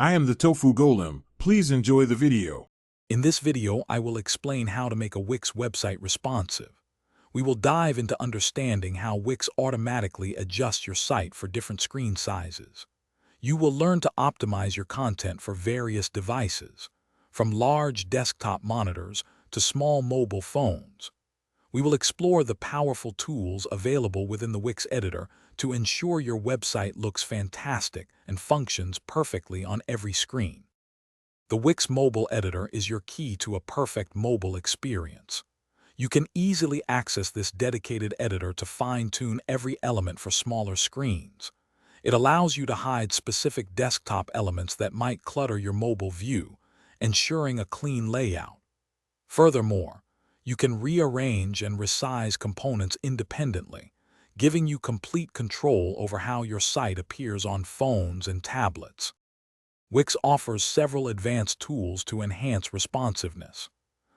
I am the Tofu Golem. Please enjoy the video. In this video, I will explain how to make a Wix website responsive. We will dive into understanding how Wix automatically adjusts your site for different screen sizes. You will learn to optimize your content for various devices, from large desktop monitors to small mobile phones. We will explore the powerful tools available within the Wix editor to ensure your website looks fantastic and functions perfectly on every screen. The Wix mobile editor is your key to a perfect mobile experience. You can easily access this dedicated editor to fine-tune every element for smaller screens. It allows you to hide specific desktop elements that might clutter your mobile view, ensuring a clean layout. Furthermore, you can rearrange and resize components independently, giving you complete control over how your site appears on phones and tablets. Wix offers several advanced tools to enhance responsiveness.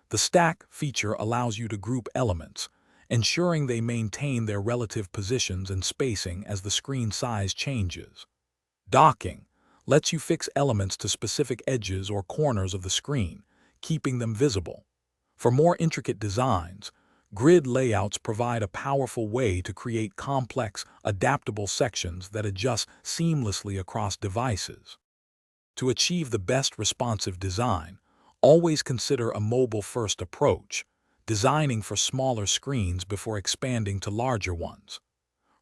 The Stack feature allows you to group elements, ensuring they maintain their relative positions and spacing as the screen size changes. Docking lets you fix elements to specific edges or corners of the screen, keeping them visible. For more intricate designs, grid layouts provide a powerful way to create complex, adaptable sections that adjust seamlessly across devices. To achieve the best responsive design, always consider a mobile-first approach, designing for smaller screens before expanding to larger ones.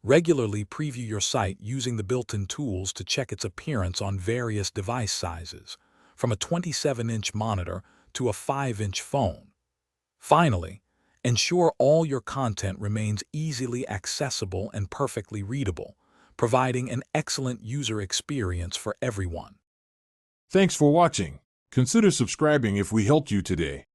Regularly preview your site using the built-in tools to check its appearance on various device sizes, from a 27-inch monitor to a 5-inch phone. Finally, ensure all your content remains easily accessible and perfectly readable, providing an excellent user experience for everyone. Thanks for watching. Consider subscribing if we helped you today.